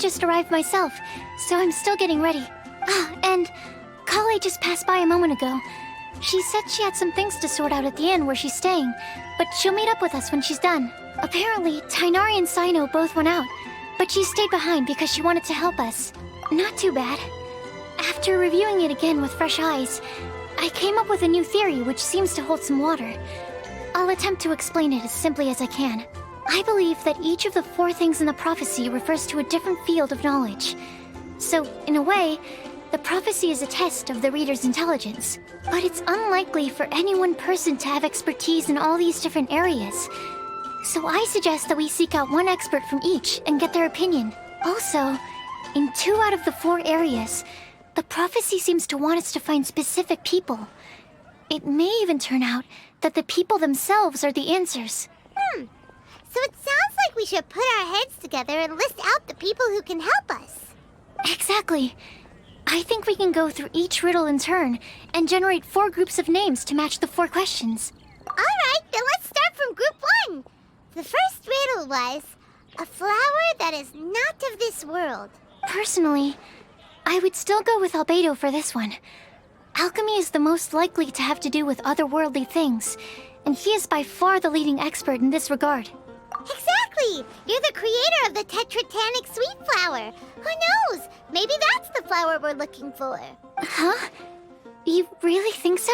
just arrived myself, so I'm still getting ready. And Collei just passed by a moment ago. She said she had some things to sort out at the inn where she's staying, but she'll meet up with us when she's done. Apparently, Tighnari and Cyno both went out, but she stayed behind because she wanted to help us. Not too bad. After reviewing it again with fresh eyes, I came up with a new theory which seems to hold some water. I'll attempt to explain it as simply as I can. I believe that each of the 4 things in the prophecy refers to a different field of knowledge. So, in a way, the prophecy is a test of the reader's intelligence. But it's unlikely for any one person to have expertise in all these different areas. So I suggest that we seek out one expert from each and get their opinion. Also, in 2 out of the 4 areas, the prophecy seems to want us to find specific people. It may even turn out that the people themselves are the answers. So it sounds like we should put our heads together and list out the people who can help us. Exactly. I think we can go through each riddle in turn and generate 4 groups of names to match the 4 questions. Alright, then let's start from group 1. The first riddle was, a flower that is not of this world. Personally, I would still go with Albedo for this one. Alchemy is the most likely to have to do with otherworldly things, and he is by far the leading expert in this regard. Exactly! You're the creator of the tetratanic sweet flower. Who knows? Maybe that's the flower we're looking for. Huh? You really think so?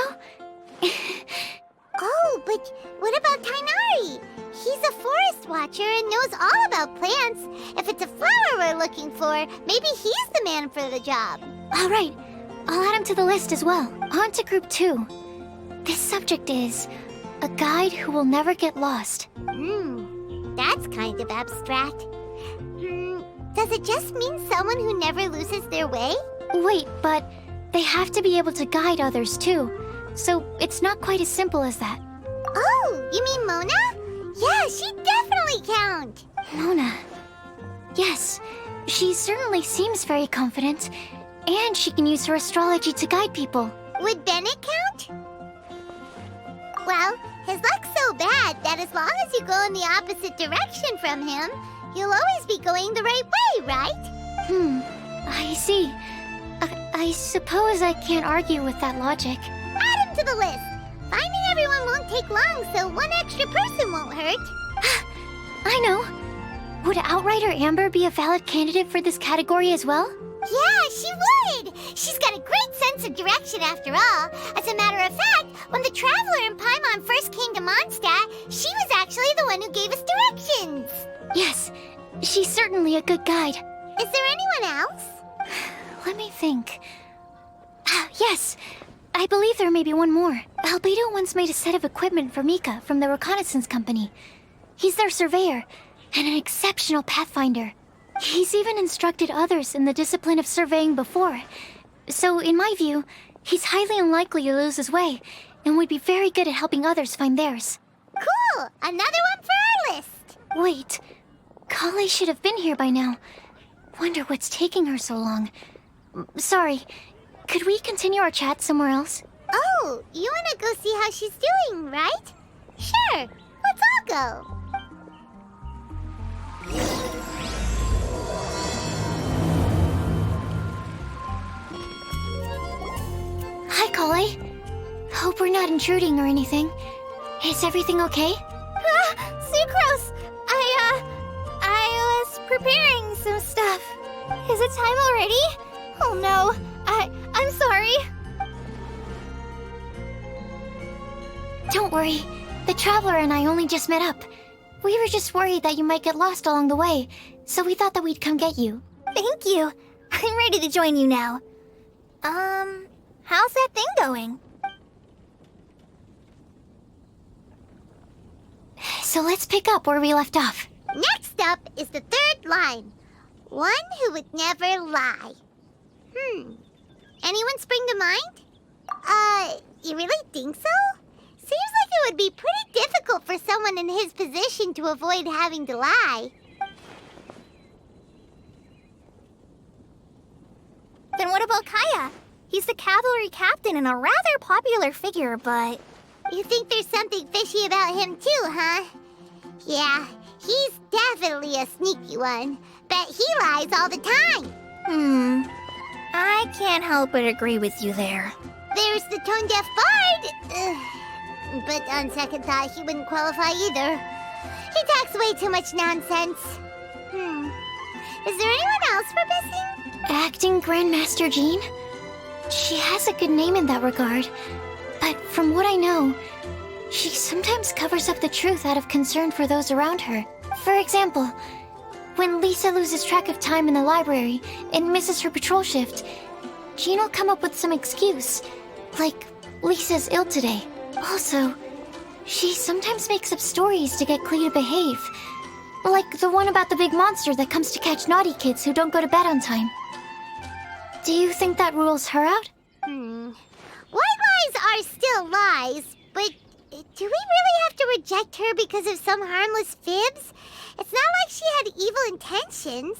Oh, but what about Tighnari? He's a forest watcher and knows all about plants. If it's a flower we're looking for, maybe he's the man for the job. All right. I'll add him to the list as well. On to group 2. This subject is a guide who will never get lost. That's kind of abstract. Does it just mean someone who never loses their way? Wait, but they have to be able to guide others too. So it's not quite as simple as that. Oh, you mean Mona? Yeah, she definitely count. Mona. Yes, she certainly seems very confident. And she can use her astrology to guide people. Would Bennett count? Well, his luck's so bad that as long as you go in the opposite direction from him, you'll always be going the right way, right? I see. I suppose I can't argue with that logic. Add him to the list. Finding everyone won't take long, so one extra person won't hurt. I know. Would Outrider Amber be a valid candidate for this category as well? Yeah, she would! She's got a great sense of direction after all. As a matter of fact, when the Traveler and Paimon first came to Mondstadt, she was actually the one who gave us directions. Yes, she's certainly a good guide. Is there anyone else? Let me think. Yes, I believe there may be one more. Albedo once made a set of equipment for Mika from the reconnaissance company. He's their surveyor, and an exceptional pathfinder. He's even instructed others in the discipline of surveying before. So, in my view, he's highly unlikely to lose his way, and would be very good at helping others find theirs. Cool! Another one for our list! Wait, Collei should have been here by now. Wonder what's taking her so long. Sorry, could we continue our chat somewhere else? Oh, you wanna go see how she's doing, right? Sure, let's all go. Hi, Collei. Hope we're not intruding or anything. Is everything okay? Sucrose! I was preparing some stuff. Is it time already? Oh no, I'm sorry. Don't worry. The Traveler and I only just met up. We were just worried that you might get lost along the way, so we thought that we'd come get you. Thank you. I'm ready to join you now. How's that thing going? So let's pick up where we left off. Next up is the third line. One who would never lie. Anyone spring to mind? You really think so? Seems like it would be pretty difficult for someone in his position to avoid having to lie. Then what about Kaeya? He's the cavalry captain and a rather popular figure, but... You think there's something fishy about him too, huh? Yeah, he's definitely a sneaky one. Bet Bet he lies all the time. I can't help but agree with you there. There's the tone-deaf bard. Ugh. But on second thought, he wouldn't qualify either. He talks way too much nonsense. Is there anyone else we're missing? Acting Grandmaster Jean? She has a good name in that regard. But from what I know, she sometimes covers up the truth out of concern for those around her. For example, when Lisa loses track of time in the library and misses her patrol shift, Jean will come up with some excuse, like Lisa's ill today. Also, she sometimes makes up stories to get Kaeya to behave, like the one about the big monster that comes to catch naughty kids who don't go to bed on time. Do you think that rules her out? White lies are still lies, but do we really have to reject her because of some harmless fibs? It's not like she had evil intentions.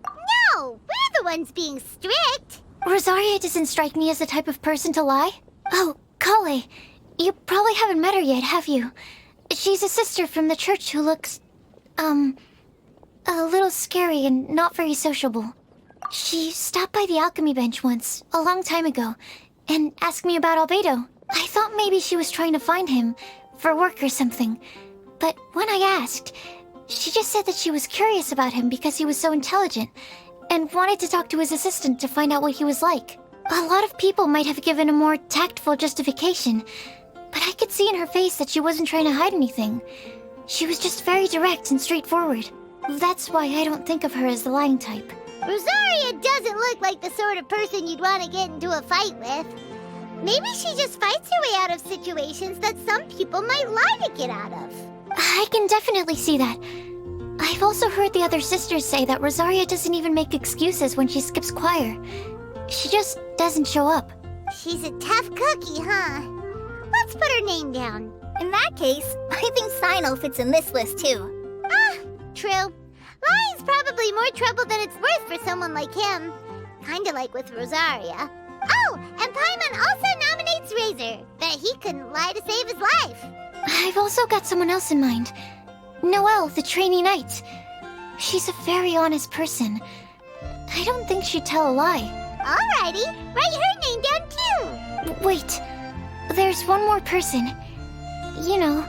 No, we're the ones being strict. Rosaria doesn't strike me as the type of person to lie. Oh, Collei, you probably haven't met her yet, have you? She's a sister from the church who looks, a little scary and not very sociable. She stopped by the alchemy bench once, a long time ago, and asked me about Albedo. I thought maybe she was trying to find him, for work or something. But when I asked, she just said that she was curious about him because he was so intelligent, and wanted to talk to his assistant to find out what he was like. A lot of people might have given a more tactful justification, but I could see in her face that she wasn't trying to hide anything. She was just very direct and straightforward. That's why I don't think of her as the lying type. Rosaria doesn't look like the sort of person you'd want to get into a fight with. Maybe she just fights her way out of situations that some people might lie to get out of. I can definitely see that. I've also heard the other sisters say that Rosaria doesn't even make excuses when she skips choir. She just doesn't show up. She's a tough cookie, huh? Let's put her name down. In that case, I think Cyno fits in this list too. True. Lying's probably more trouble than it's worth for someone like him. Kinda like with Rosaria. Oh, and Paimon also nominates Razor, but he couldn't lie to save his life. I've also got someone else in mind. Noelle, the trainee knight. She's a very honest person. I don't think she'd tell a lie. Alrighty, write her name down too. Wait, there's one more person. You know,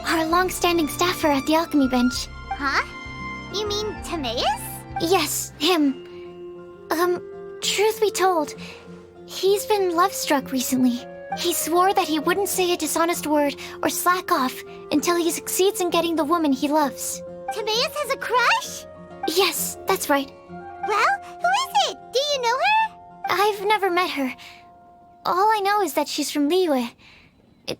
our long-standing staffer at the alchemy bench. Huh? You mean Timaeus? Yes, him. Truth be told, he's been love-struck recently. He swore that he wouldn't say a dishonest word or slack off until he succeeds in getting the woman he loves. Timaeus has a crush? Yes, that's right. Well, who is it? Do you know her? I've never met her. All I know is that she's from Liyue.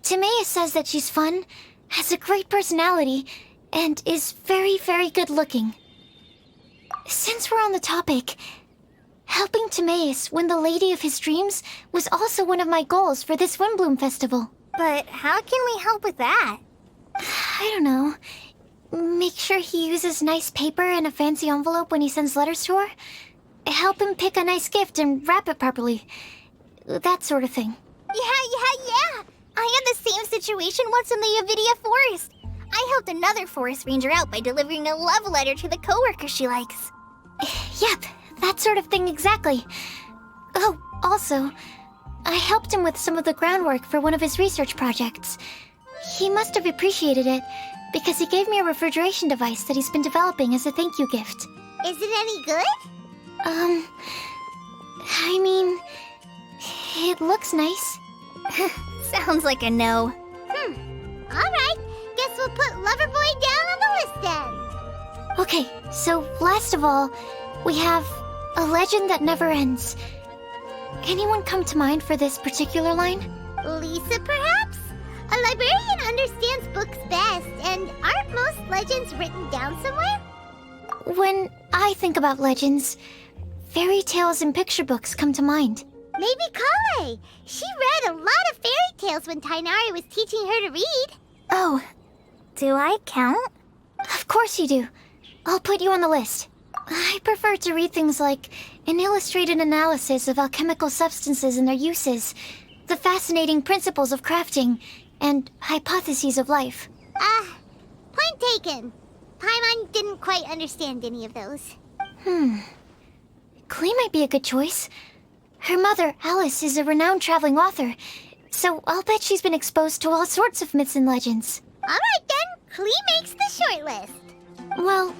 Timaeus says that she's fun, has a great personality, and is very, very good-looking. Since we're on the topic, helping Timaeus win the lady of his dreams was also one of my goals for this Windblume festival. But how can we help with that? I don't know. Make sure he uses nice paper and a fancy envelope when he sends letters to her. Help him pick a nice gift and wrap it properly. That sort of thing. Yeah. I had the same situation once in the Avidia Forest. I helped another forest ranger out by delivering a love letter to the coworker she likes. Yep, that sort of thing exactly. Oh, also, I helped him with some of the groundwork for one of his research projects. He must have appreciated it, because he gave me a refrigeration device that he's been developing as a thank you gift. Is it any good? I mean, it looks nice. Sounds like a no. Alright, guess we'll put Loverboy down on the list then. Okay, so last of all, we have a legend that never ends. Anyone come to mind for this particular line? Lisa, perhaps? A librarian understands books best, and aren't most legends written down somewhere? When I think about legends, fairy tales and picture books come to mind. Maybe Collei. She read a lot of fairy tales when Tighnari was teaching her to read. Oh, do I count? Of course you do. I'll put you on the list. I prefer to read things like an illustrated analysis of alchemical substances and their uses, the fascinating principles of crafting, and hypotheses of life. Point taken. Paimon didn't quite understand any of those. Collei might be a good choice. Her mother, Alice, is a renowned traveling author, so I'll bet she's been exposed to all sorts of myths and legends. Alright then, Collei makes the shortlist. Well,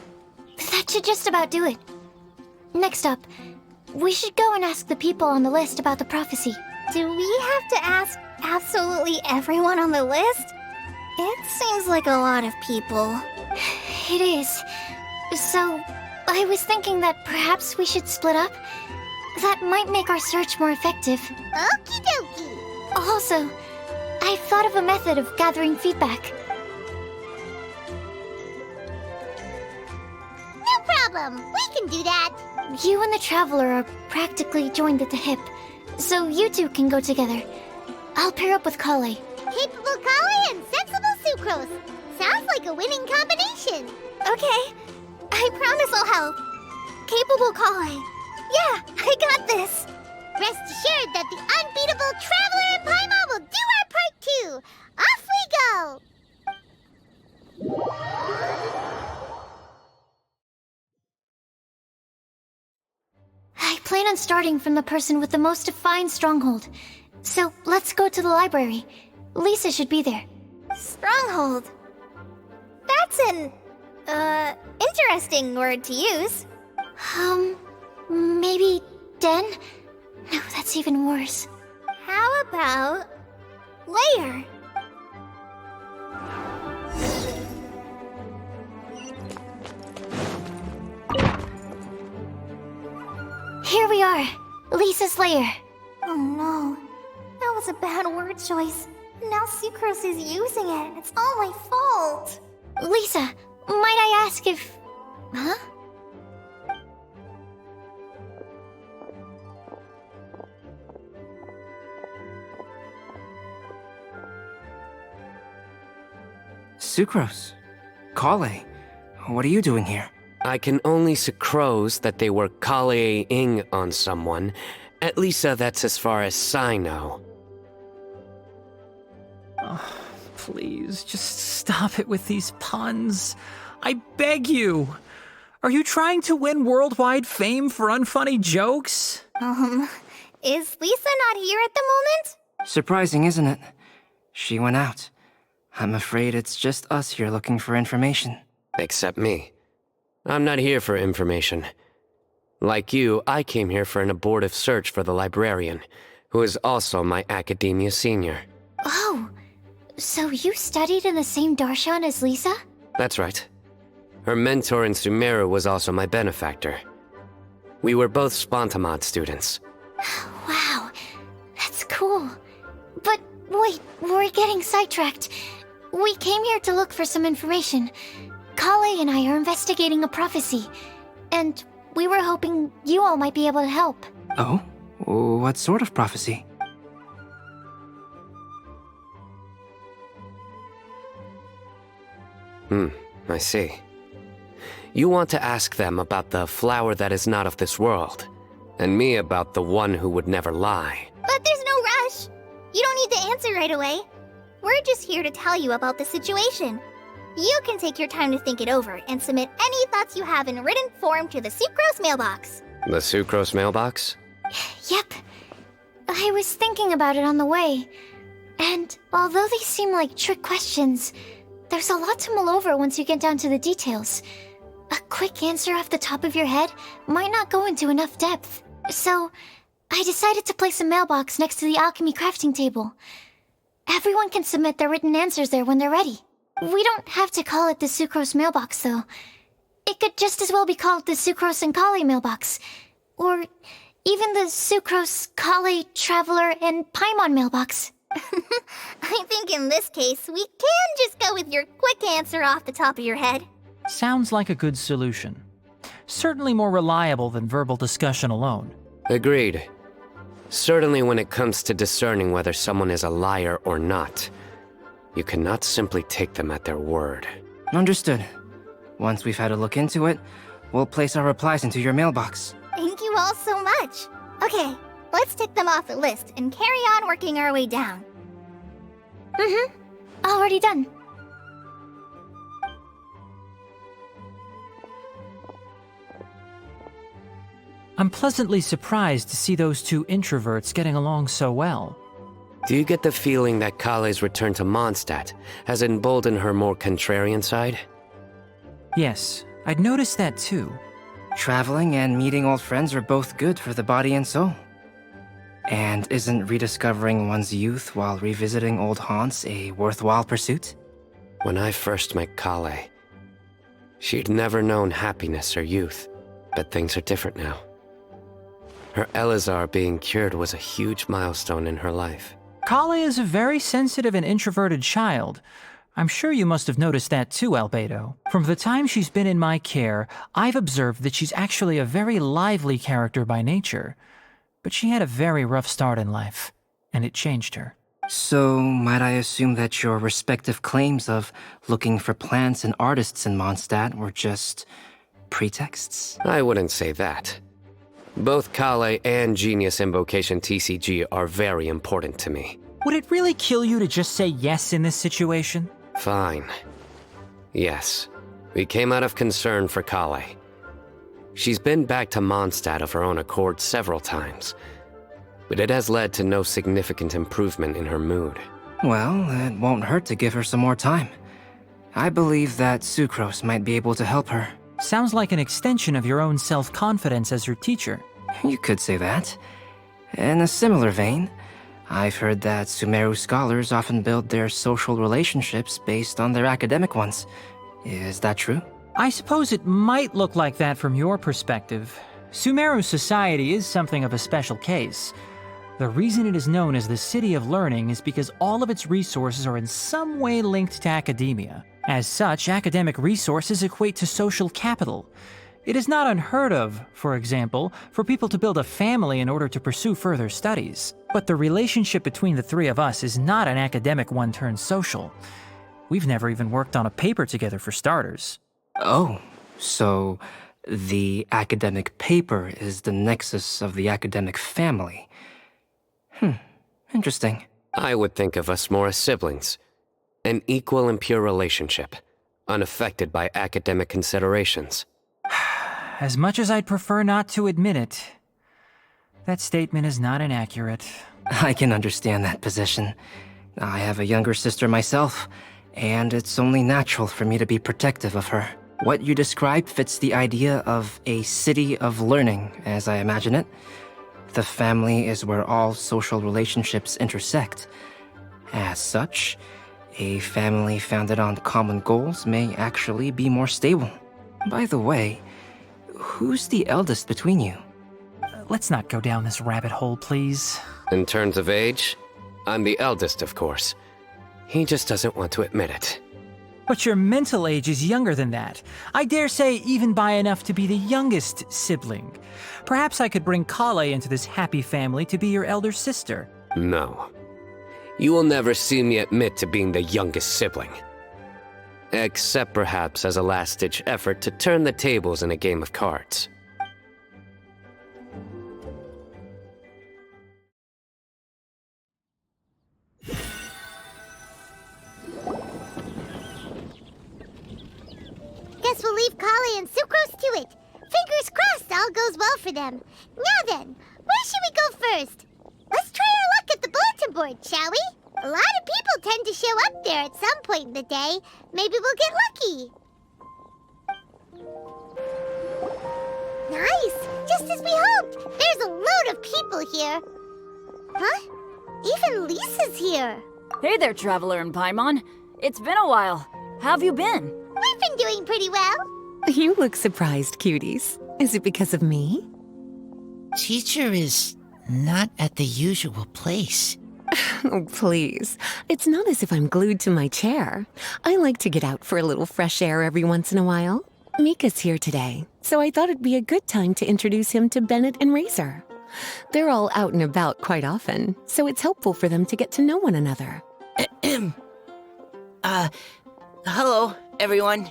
that should just about do it. Next up, we should go and ask the people on the list about the prophecy. Do we have to ask absolutely everyone on the list? It seems like a lot of people. It is. So, I was thinking that perhaps we should split up. That might make our search more effective. Okie dokie. Also, I've thought of a method of gathering feedback. No problem, we can do that. You and the Traveler are practically joined at the hip, so you two can go together. I'll pair up with Collei. Capable Collei and sensible Sucrose. Sounds like a winning combination. Okay, I promise I'll help. Capable Collei. Yeah, I got this. Rest assured that the unbeatable Traveler and Paimon will do our part too. Off we go. I plan on starting from the person with the most defined stronghold. So let's go to the library. Lisa should be there. Stronghold. That's an, interesting word to use. Maybe den? No, that's even worse. How about layer? Here we are, Lisa's lair. Oh no, that was a bad word choice. Now Sucrose is using it. It's all my fault. Lisa, might I ask if... Huh? Sucrose. Collei. What are you doing here? I can only sucrose that they were Collei-ing on someone. At least that's as far as Cyno. Oh, please, just stop it with these puns. I beg you. Are you trying to win worldwide fame for unfunny jokes? Is Lisa not here at the moment? Surprising, isn't it? She went out. I'm afraid it's just us here looking for information. Except me. I'm not here for information. Like you, I came here for an abortive search for the librarian, who is also my academia senior. Oh, so you studied in the same darshan as Lisa? That's right. Her mentor in Sumeru was also my benefactor. We were both Spontamod students. Wow, that's cool. But wait, we're getting sidetracked. We came here to look for some information. Collei and I are investigating a prophecy, and we were hoping you all might be able to help. Oh? What sort of prophecy? I see. You want to ask them about the flower that is not of this world, and me about the one who would never lie. But there's no rush. You don't need to answer right away. We're just here to tell you about the situation. You can take your time to think it over and submit any thoughts you have in written form to the Sucrose mailbox. The Sucrose mailbox? Yep. I was thinking about it on the way. And although they seem like trick questions, there's a lot to mull over once you get down to the details. A quick answer off the top of your head might not go into enough depth. So, I decided to place a mailbox next to the alchemy crafting table. Everyone can submit their written answers there when they're ready. We don't have to call it the Sucrose mailbox, though. It could just as well be called the Sucrose and Collei mailbox. Or even the Sucrose, Collei, Traveler, and Paimon mailbox. I think in this case, we can just go with your quick answer off the top of your head. Sounds like a good solution. Certainly more reliable than verbal discussion alone. Agreed. Certainly when it comes to discerning whether someone is a liar or not, you cannot simply take them at their word. Understood. Once we've had a look into it, we'll place our replies into your mailbox. Thank you all so much. Okay, let's tick them off the list and carry on working our way down. Already done. I'm pleasantly surprised to see those two introverts getting along so well. Do you get the feeling that Collei's return to Mondstadt has emboldened her more contrarian side? Yes, I'd noticed that too. Traveling and meeting old friends are both good for the body and soul. And isn't rediscovering one's youth while revisiting old haunts a worthwhile pursuit? When I first met Collei, she'd never known happiness or youth, but things are different now. Her Elazar being cured was a huge milestone in her life. Collei is a very sensitive and introverted child. I'm sure you must have noticed that too, Albedo. From the time she's been in my care, I've observed that she's actually a very lively character by nature. But she had a very rough start in life, and it changed her. So, might I assume that your respective claims of looking for plants and artists in Mondstadt were just pretexts? I wouldn't say that. Both Collei and Genius Invocation TCG are very important to me. Would it really kill you to just say yes in this situation? Fine. Yes, we came out of concern for Collei. She's been back to Mondstadt of her own accord several times, but it has led to no significant improvement in her mood. Well, it won't hurt to give her some more time. I believe that Sucrose might be able to help her. Sounds like an extension of your own self-confidence as her teacher. You could say that. In a similar vein, I've heard that Sumeru scholars often build their social relationships based on their academic ones. Is that true? I suppose it might look like that from your perspective. Sumeru society is something of a special case. The reason it is known as the City of Learning is because all of its resources are in some way linked to academia. As such, academic resources equate to social capital. It is not unheard of, for example, for people to build a family in order to pursue further studies. But the relationship between the three of us is not an academic one turned social. We've never even worked on a paper together for starters. Oh, so the academic paper is the nexus of the academic family. Interesting. I would think of us more as siblings. An equal and pure relationship, unaffected by academic considerations. As much as I'd prefer not to admit it, that statement is not inaccurate. I can understand that position. I have a younger sister myself, and it's only natural for me to be protective of her. What you describe fits the idea of a city of learning, as I imagine it. The family is where all social relationships intersect. As such, a family founded on common goals may actually be more stable. By the way, who's the eldest between you? Let's not go down this rabbit hole, please. In terms of age, I'm the eldest, of course. He just doesn't want to admit it. But your mental age is younger than that. I dare say even by enough to be the youngest sibling. Perhaps I could bring Collei into this happy family to be your elder sister. No. You will never see me admit to being the youngest sibling. Except perhaps as a last-ditch effort to turn the tables in a game of cards. Guess we'll leave Collei and Sucrose to it. Fingers crossed all goes well for them. Now then, where should we go first? Let's try our luck at the bulletin board, shall we? A lot of people tend to show up there at some point in the day. Maybe we'll get lucky. Nice! Just as we hoped! There's a load of people here. Huh? Even Lisa's here. Hey there, Traveler and Paimon. It's been a while. How have you been? We've been doing pretty well. You look surprised, cuties. Is it because of me? Teacher is not at the usual place. Oh, please. It's not as if I'm glued to my chair. I like to get out for a little fresh air every once in a while. Mika's here today, so I thought it'd be a good time to introduce him to Bennett and Razor. They're all out and about quite often, so it's helpful for them to get to know one another. Hello, everyone.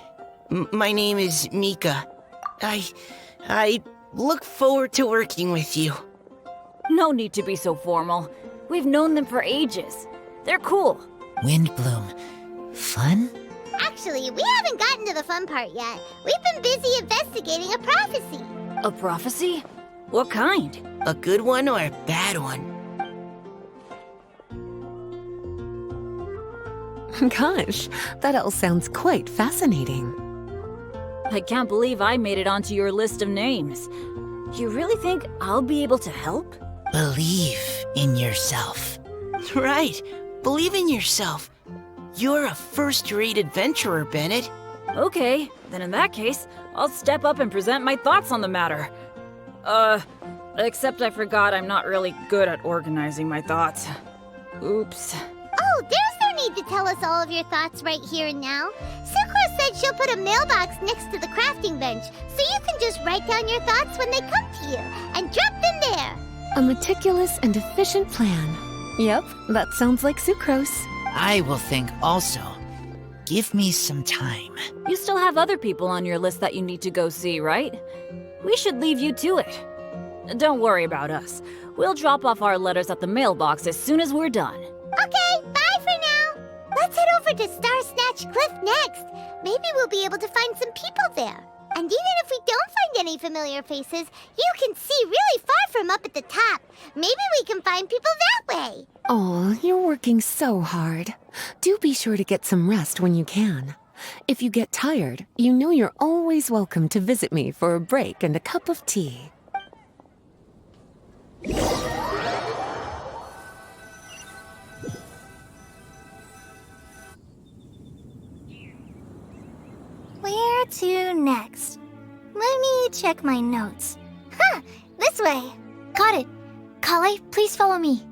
My name is Mika. I look forward to working with you. No need to be so formal. We've known them for ages. They're cool. Windblume. Fun? Actually, we haven't gotten to the fun part yet. We've been busy investigating a prophecy. A prophecy? What kind? A good one or a bad one? Gosh, that all sounds quite fascinating. I can't believe I made it onto your list of names. You really think I'll be able to help? Believe in yourself. Right, believe in yourself. You're a first-rate adventurer, Bennett. Okay, then in that case, I'll step up and present my thoughts on the matter. Except I forgot I'm not really good at organizing my thoughts. Oops. Oh, there's no need to tell us all of your thoughts right here and now. Sucro said she'll put a mailbox next to the crafting bench, so you can just write down your thoughts when they come to you, and drop them there. A meticulous and efficient plan. Yep, that sounds like sucrose. I will think also. Give me some time. You still have other people on your list that you need to go see, right? We should leave you to it. Don't worry about us. We'll drop off our letters at the mailbox as soon as we're done. Okay, bye for now. Let's head over to Star Snatch Cliff next. Maybe we'll be able to find some people there. And even if we don't find any familiar faces, you can see really far from up at the top. Maybe we can find people that way. Oh, you're working so hard. Do be sure to get some rest when you can. If you get tired, you know you're always welcome to visit me for a break and a cup of tea. Where to next? Let me check my notes. Huh, this way. Got it. Collei, please follow me.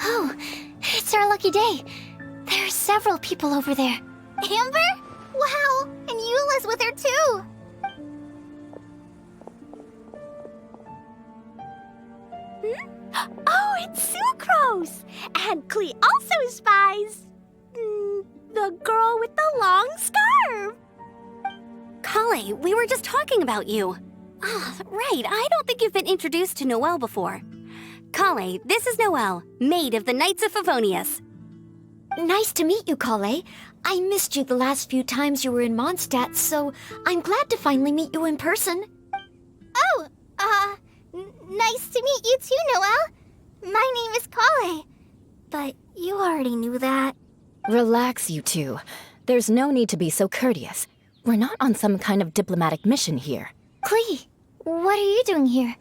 Oh, it's our lucky day. There are several people over there. Amber? Wow, and Eula's with her too. Oh, it's Sucrose! And Klee also spies the girl with the long scarf. Collei, we were just talking about you. Ah, right, I don't think you've been introduced to Noelle before. Collei, this is Noelle, maid of the Knights of Favonius. Nice to meet you, Collei. I missed you the last few times you were in Mondstadt, so I'm glad to finally meet you in person. Oh, nice to meet you too, Noelle. My name is Collei. But you already knew that. Relax, you two. There's no need to be so courteous. We're not on some kind of diplomatic mission here. Klee, what are you doing here?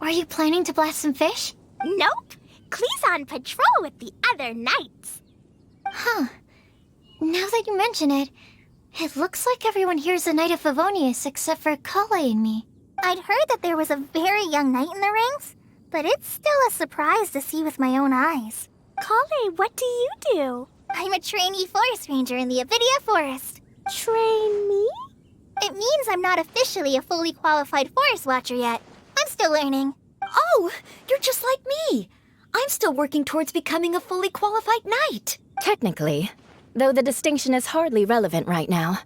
Are you planning to blast some fish? Nope. Klee's on patrol with the other knights. Huh. Now that you mention it, it looks like everyone here is a Knight of Favonius except for Collei and me. I'd heard that there was a very young knight in the ranks, but it's still a surprise to see with my own eyes. Collei, what do you do? I'm a trainee forest ranger in the Avidia Forest. Trainee? It means I'm not officially a fully qualified forest watcher yet. I'm still learning. Oh, you're just like me. I'm still working towards becoming a fully qualified knight. Technically, though the distinction is hardly relevant right now.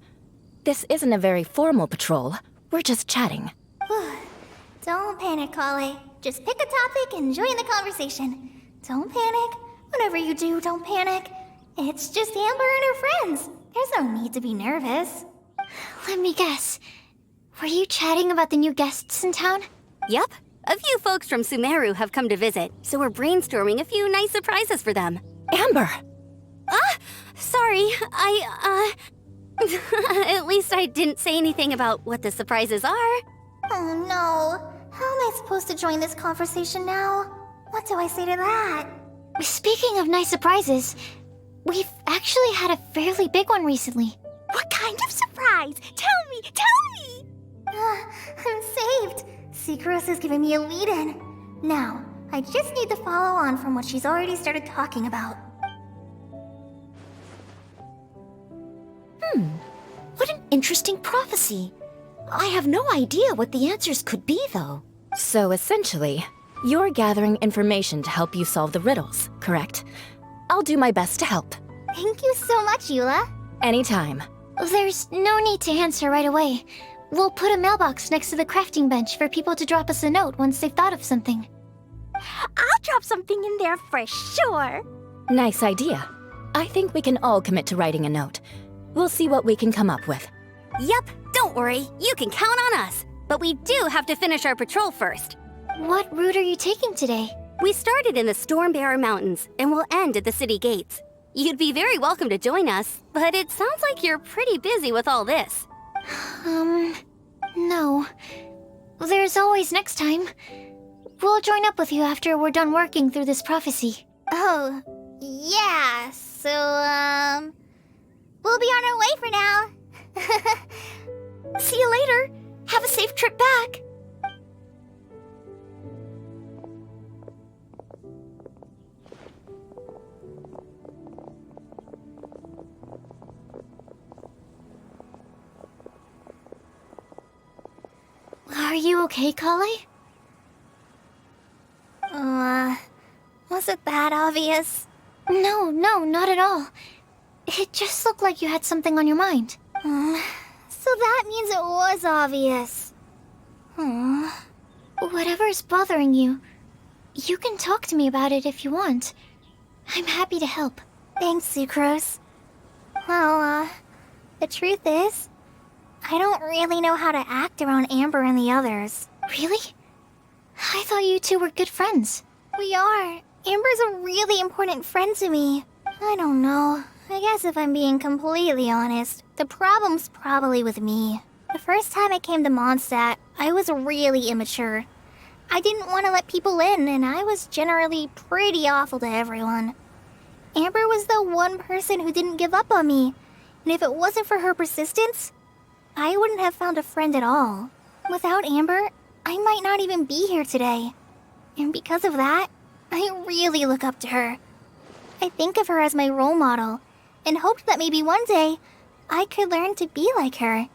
This isn't a very formal patrol. We're just chatting. Don't panic, Collei. Just pick a topic and join the conversation. Don't panic. Whatever you do, don't panic. It's just Amber and her friends. There's no need to be nervous. Let me guess. Were you chatting about the new guests in town? Yup. A few folks from Sumeru have come to visit, so we're brainstorming a few nice surprises for them. Amber! Sorry, at least I didn't say anything about what the surprises are. Oh no. How am I supposed to join this conversation now? What do I say to that? Speaking of nice surprises, we've actually had a fairly big one recently. What kind of surprise? Tell me! I'm saved. Sucrose is giving me a lead-in. Now, I just need to follow on from what she's already started talking about. What an interesting prophecy. I have no idea what the answers could be, though. So essentially, you're gathering information to help you solve the riddles, correct? I'll do my best to help. Thank you so much, Eula. Anytime. There's no need to answer right away. We'll put a mailbox next to the crafting bench for people to drop us a note once they've thought of something. I'll drop something in there for sure. Nice idea. I think we can all commit to writing a note. We'll see what we can come up with. Yup, don't worry. You can count on us. But we do have to finish our patrol first. What route are you taking today? We started in the Stormbearer Mountains and will end at the city gates. You'd be very welcome to join us, but it sounds like you're pretty busy with all this. No. There's always next time. We'll join up with you after we're done working through this prophecy. Oh, yeah, so, we'll be on our way for now. See you later. Have a safe trip back. Are you okay, Collei? Was it that obvious? No, not at all. It just looked like you had something on your mind. So that means it was obvious. Whatever's bothering you, you can talk to me about it if you want. I'm happy to help. Thanks, Sucrose. Well, the truth is, I don't really know how to act around Amber and the others. Really? I thought you two were good friends. We are. Amber's a really important friend to me. I don't know. I guess if I'm being completely honest, the problem's probably with me. The first time I came to Mondstadt, I was really immature. I didn't want to let people in, and I was generally pretty awful to everyone. Amber was the one person who didn't give up on me, and if it wasn't for her persistence, I wouldn't have found a friend at all. Without Amber, I might not even be here today. And because of that, I really look up to her. I think of her as my role model, and hoped that maybe one day I could learn to be like her.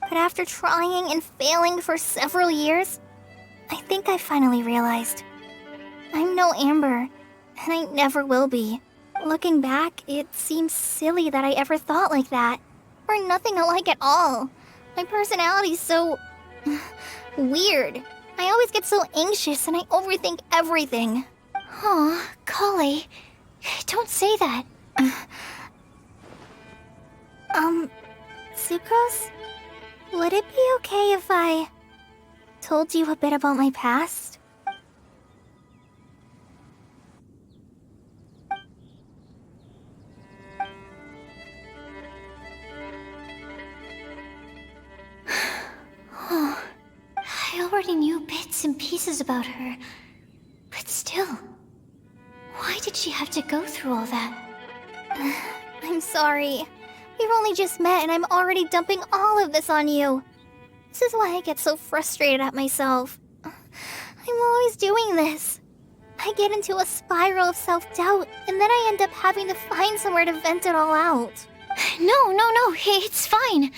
But after trying and failing for several years, I think I finally realized. I'm no Amber, and I never will be. Looking back, it seems silly that I ever thought like that. We're nothing alike at all. My personality's so... weird. I always get so anxious and I overthink everything. Aw, Collei, don't say that. Sucrose? Would it be okay if I told you a bit about my past? Oh, I already knew bits and pieces about her. But still, why did she have to go through all that? I'm sorry. We've only just met and I'm already dumping all of this on you. This is why I get so frustrated at myself. I'm always doing this. I get into a spiral of self-doubt, and then I end up having to find somewhere to vent it all out. No, it's fine.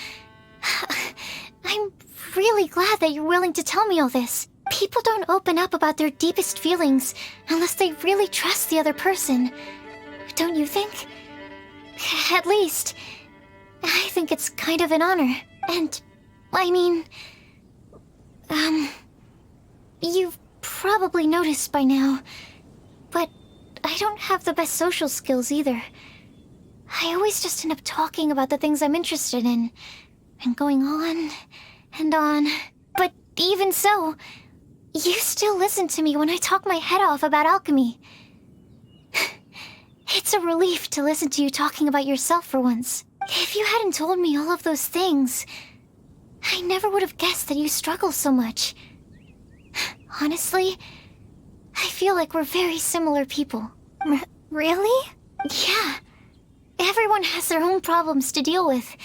I'm really glad that you're willing to tell me all this. People don't open up about their deepest feelings unless they really trust the other person. Don't you think? At least, I think it's kind of an honor. And, I mean... You've probably noticed by now, but I don't have the best social skills either. I always just end up talking about the things I'm interested in, and going on and on. But even so, you still listen to me when I talk my head off about alchemy. It's a relief to listen to you talking about yourself for once. If you hadn't told me all of those things, I never would have guessed that you struggle so much. Honestly, I feel like we're very similar people. Really? Yeah. Everyone has their own problems to deal with.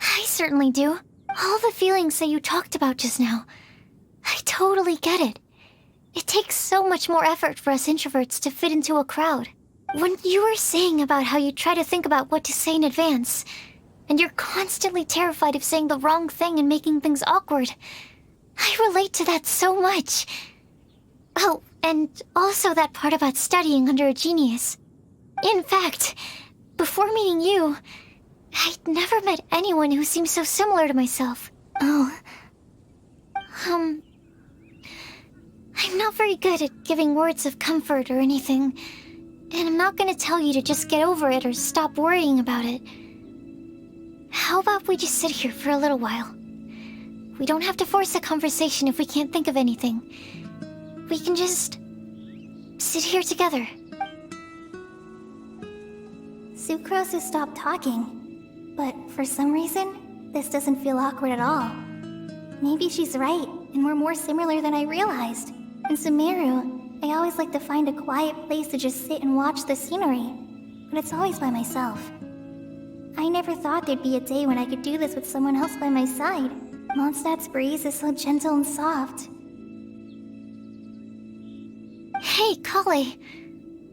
I certainly do. All the feelings that you talked about just now, I totally get it. It takes so much more effort for us introverts to fit into a crowd. When you were saying about how you try to think about what to say in advance, and you're constantly terrified of saying the wrong thing and making things awkward, I relate to that so much. Oh, and also that part about studying under a genius. In fact, before meeting you, I'd never met anyone who seemed so similar to myself. Oh. I'm not very good at giving words of comfort or anything, and I'm not gonna tell you to just get over it or stop worrying about it. How about we just sit here for a little while? We don't have to force a conversation if we can't think of anything. We can just sit here together. Sucrose has stopped talking, but for some reason, this doesn't feel awkward at all. Maybe she's right, and we're more similar than I realized. In Sumeru, I always like to find a quiet place to just sit and watch the scenery, but it's always by myself. I never thought there'd be a day when I could do this with someone else by my side. Mondstadt's breeze is so gentle and soft. Hey, Collei.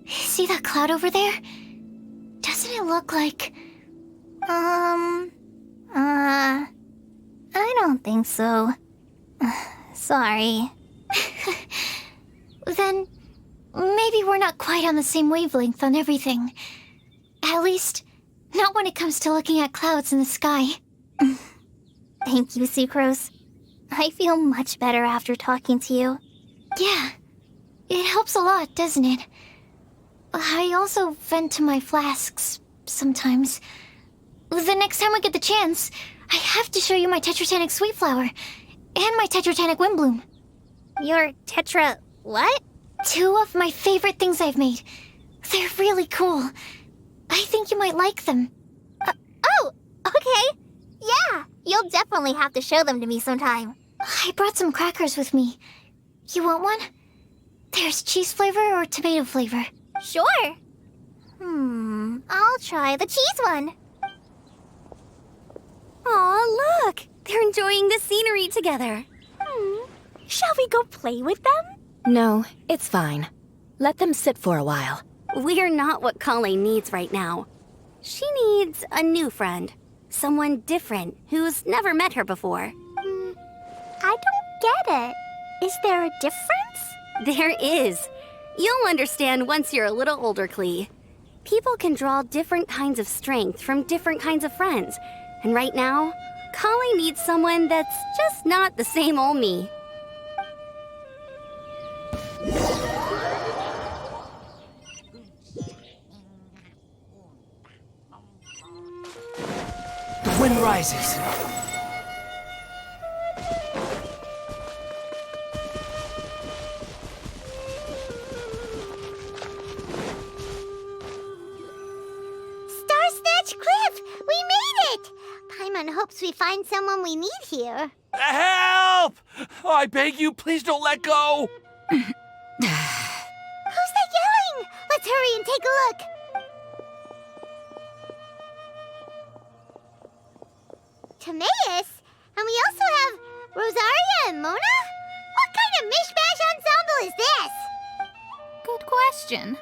See that cloud over there? Doesn't it look like... I don't think so. Sorry. Then, maybe we're not quite on the same wavelength on everything. At least, not when it comes to looking at clouds in the sky. Thank you, Sucrose. I feel much better after talking to you. Yeah, it helps a lot, doesn't it? I also vent to my flasks sometimes. The next time I get the chance, I have to show you my Tetratanic Sweet Flower and my Tetratanic Windblume. Your Tetra... what? 2 of my favorite things I've made. They're really cool. I think you might like them. Oh, okay. Yeah, you'll definitely have to show them to me sometime. I brought some crackers with me. You want one? There's cheese flavor or tomato flavor. Sure. I'll try the cheese one. Aw, look! They're enjoying the scenery together. Shall we go play with them? No, it's fine. Let them sit for a while. We're not what Collei needs right now. She needs a new friend. Someone different, who's never met her before. I don't get it. Is there a difference? There is. You'll understand once you're a little older, Klee. People can draw different kinds of strength from different kinds of friends. And right now, Collei needs someone that's just not the same old me. The wind rises. Paimon hopes we find someone we need here. Help! Oh, I beg you, please don't let go! Who's that yelling? Let's hurry and take a look. Timaeus? And we also have Rosaria and Mona? What kind of mishmash ensemble is this? Good question.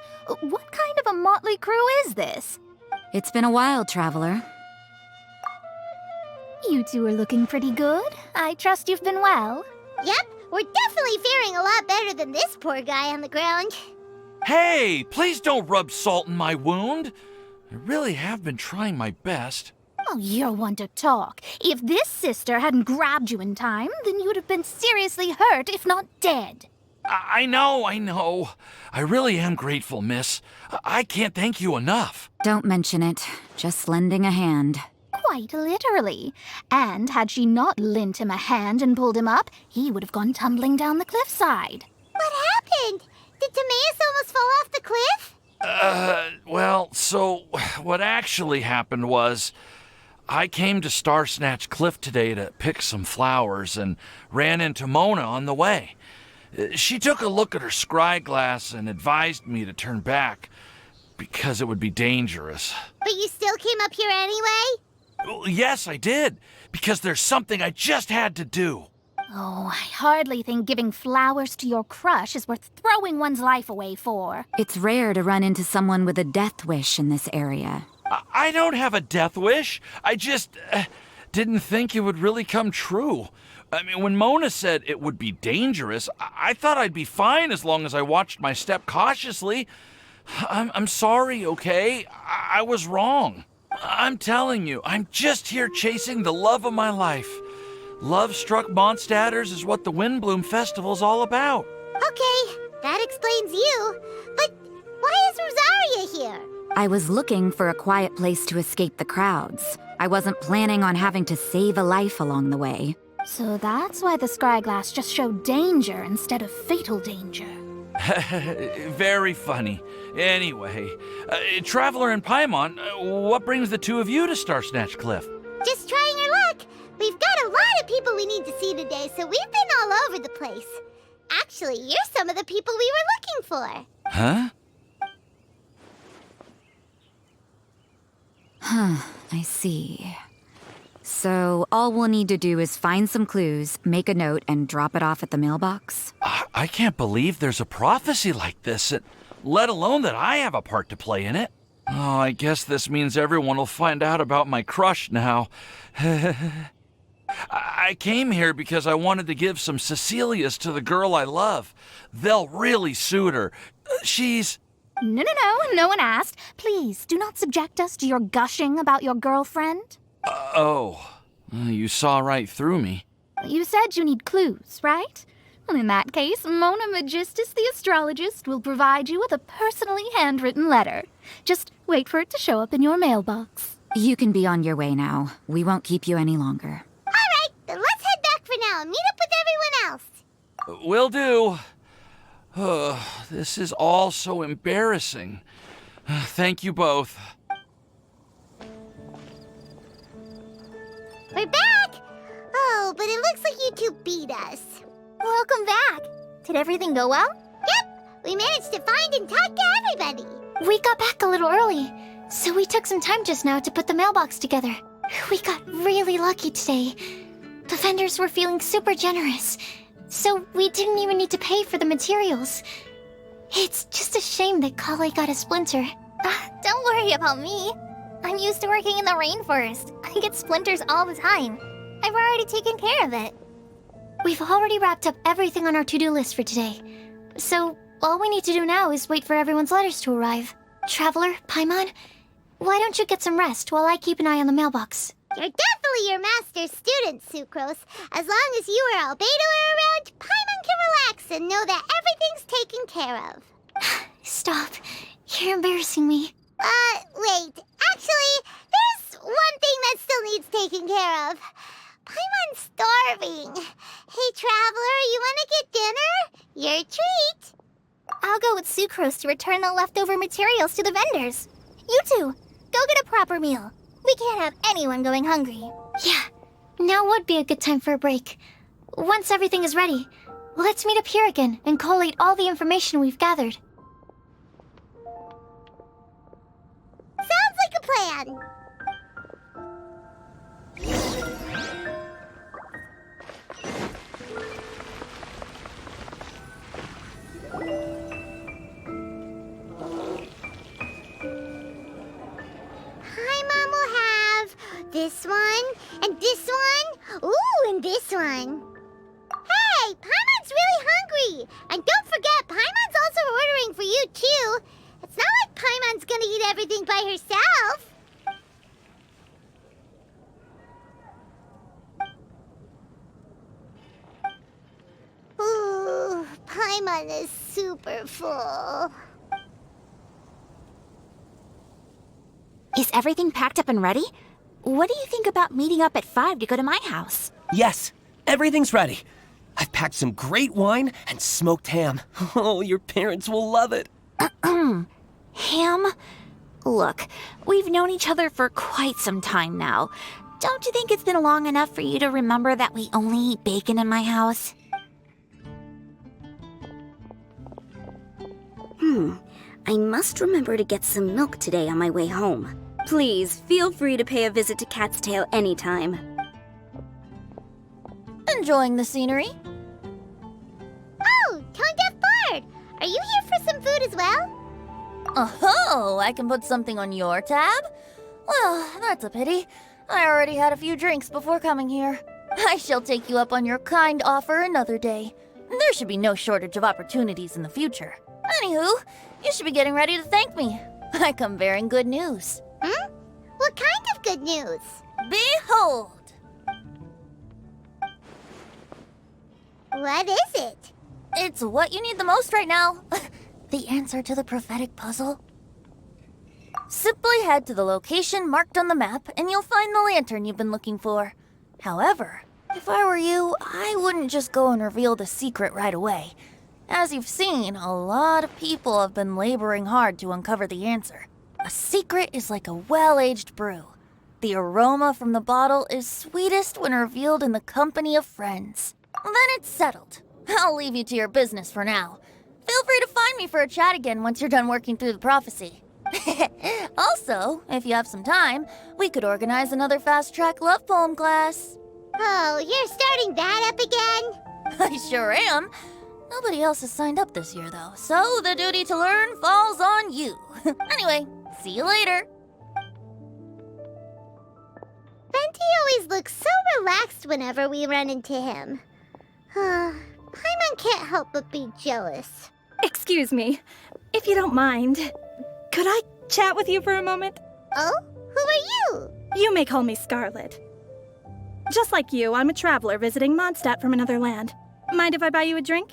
What kind of a motley crew is this? It's been a while, Traveler. You two are looking pretty good. I trust you've been well. Yep, we're definitely faring a lot better than this poor guy on the ground. Hey, please don't rub salt in my wound. I really have been trying my best. Oh, you're one to talk. If this sister hadn't grabbed you in time, then you'd have been seriously hurt, if not dead. I know. I really am grateful, miss. I can't thank you enough. Don't mention it. Just lending a hand. Quite literally. And had she not lent him a hand and pulled him up, he would have gone tumbling down the cliffside. What happened? Did Timaeus almost fall off the cliff? Well, so what actually happened was I came to Star Snatch Cliff today to pick some flowers and ran into Mona on the way. She took a look at her scry glass and advised me to turn back because it would be dangerous. But you still came up here anyway? Well, yes, I did, because there's something I just had to do. Oh, I hardly think giving flowers to your crush is worth throwing one's life away for. It's rare to run into someone with a death wish in this area. I don't have a death wish. I just didn't think it would really come true. I mean, when Mona said it would be dangerous, I thought I'd be fine as long as I watched my step cautiously. I'm sorry, okay? I was wrong. I'm telling you, I'm just here chasing the love of my life. Love-struck Mondstatters is what the Windblume Festival's all about. Okay, that explains you. But why is Rosaria here? I was looking for a quiet place to escape the crowds. I wasn't planning on having to save a life along the way. So that's why the scryglass just showed danger instead of fatal danger. Very funny. Anyway, Traveler and Paimon, what brings the two of you to Star Snatch Cliff? Just trying our luck. We've got a lot of people we need to see today, so we've been all over the place. Actually, you're some of the people we were looking for. Huh? I see. So all we'll need to do is find some clues, make a note, and drop it off at the mailbox? I can't believe there's a prophecy like this, let alone that I have a part to play in it. Oh, I guess this means everyone will find out about my crush now. I came here because I wanted to give some Cecilias to the girl I love. They'll really suit her. She's... No, no one asked. Please, do not subject us to your gushing about your girlfriend. You saw right through me. You said you need clues, right? Well, in that case, Mona Magistus the astrologist will provide you with a personally handwritten letter. Just wait for it to show up in your mailbox. You can be on your way now. We won't keep you any longer. All right, then let's head back for now and meet up with everyone else. Will do. This is all so embarrassing. Thank you both. We're back! Oh, but it looks like you two beat us. Welcome back. Did everything go well? Yep, we managed to find and talk to everybody. We got back a little early, so we took some time just now to put the mailbox together. We got really lucky today. The vendors were feeling super generous, so we didn't even need to pay for the materials. It's just a shame that Collei got a splinter. Don't worry about me. I'm used to working in the rainforest. I get splinters all the time. I've already taken care of it. We've already wrapped up everything on our to-do list for today. So, all we need to do now is wait for everyone's letters to arrive. Traveler, Paimon, why don't you get some rest while I keep an eye on the mailbox? You're definitely your master's student, Sucrose. As long as you or Albedo are around, Paimon can relax and know that everything's taken care of. Stop. You're embarrassing me. Wait. Actually, there's one thing that still needs taken care of. Paimon's starving. Hey, Traveler, you want to get dinner? Your treat. I'll go with Sucrose to return the leftover materials to the vendors. You two, go get a proper meal. We can't have anyone going hungry. Yeah, now would be a good time for a break. Once everything is ready, let's meet up here again and collate all the information we've gathered. Sounds like a plan. Paimon will have this one, and this one, ooh, and this one. Hey, Paimon's really hungry! And don't forget, Paimon's also ordering for you, too. It's not like Paimon's gonna eat everything by herself. Ooh, Paimon is super full. Is everything packed up and ready? What do you think about meeting up at 5 to go to my house? Yes, everything's ready. I've packed some great wine and smoked ham. Oh, your parents will love it. Ham? Look, we've known each other for quite some time now. Don't you think it's been long enough for you to remember that we only eat bacon in my house? I must remember to get some milk today on my way home. Please, feel free to pay a visit to Cat's Tail anytime. Enjoying the scenery? Oh, Tone-Deaf Bard! Are you here for some food as well? Oh, I can put something on your tab? Well, that's a pity. I already had a few drinks before coming here. I shall take you up on your kind offer another day. There should be no shortage of opportunities in the future. Anywho, you should be getting ready to thank me. I come bearing good news. What kind of good news? Behold! What is it? It's what you need the most right now. The answer to the prophetic puzzle. Simply head to the location marked on the map and you'll find the lantern you've been looking for. However, if I were you, I wouldn't just go and reveal the secret right away. As you've seen, a lot of people have been laboring hard to uncover the answer. A secret is like a well-aged brew. The aroma from the bottle is sweetest when revealed in the company of friends. Then it's settled. I'll leave you to your business for now. Feel free to find me for a chat again once you're done working through the prophecy. Also, if you have some time, we could organize another fast-track love poem class. Oh, you're starting that up again? I sure am. Nobody else has signed up this year, though, so the duty to learn falls on you. Anyway, see you later. Venti always looks so relaxed whenever we run into him. Paimon can't help but be jealous. Excuse me, if you don't mind, could I chat with you for a moment? Oh? Who are you? You may call me Scarlet. Just like you, I'm a traveler visiting Mondstadt from another land. Mind if I buy you a drink?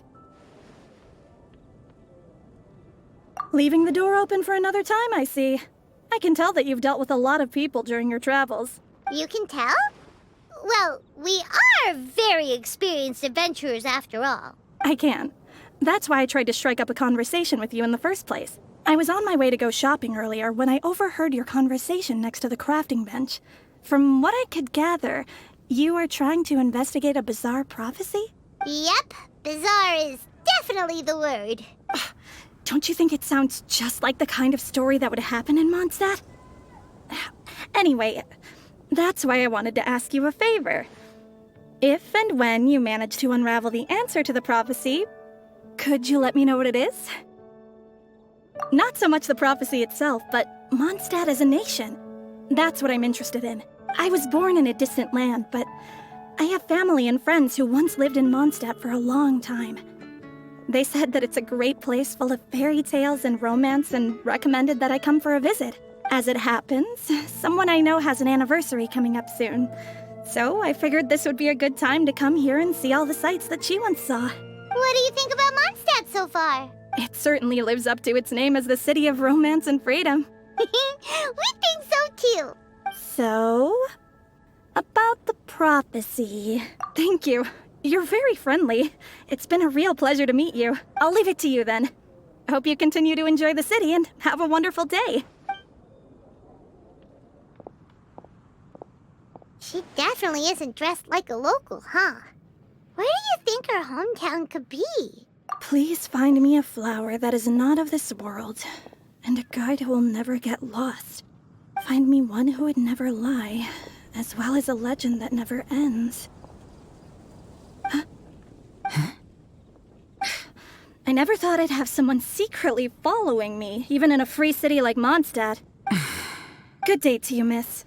Leaving the door open for another time, I see. I can tell that you've dealt with a lot of people during your travels. You can tell? Well, we are very experienced adventurers after all. I can. That's why I tried to strike up a conversation with you in the first place. I was on my way to go shopping earlier when I overheard your conversation next to the crafting bench. From what I could gather, you are trying to investigate a bizarre prophecy? Yep, bizarre is definitely the word. Don't you think it sounds just like the kind of story that would happen in Mondstadt? Anyway, that's why I wanted to ask you a favor. If and when you manage to unravel the answer to the prophecy, could you let me know what it is? Not so much the prophecy itself, but Mondstadt as a nation. That's what I'm interested in. I was born in a distant land, but I have family and friends who once lived in Mondstadt for a long time. They said that it's a great place full of fairy tales and romance and recommended that I come for a visit. As it happens, someone I know has an anniversary coming up soon. So I figured this would be a good time to come here and see all the sights that she once saw. What do you think about Mondstadt so far? It certainly lives up to its name as the city of romance and freedom. We think so too. So, about the prophecy. Thank you. You're very friendly. It's been a real pleasure to meet you. I'll leave it to you then. Hope you continue to enjoy the city and have a wonderful day. She definitely isn't dressed like a local, huh? Where do you think her hometown could be? Please find me a flower that is not of this world, and a guide who will never get lost. Find me one who would never lie, as well as a legend that never ends. I never thought I'd have someone secretly following me, even in a free city like Mondstadt. Good day to you, miss.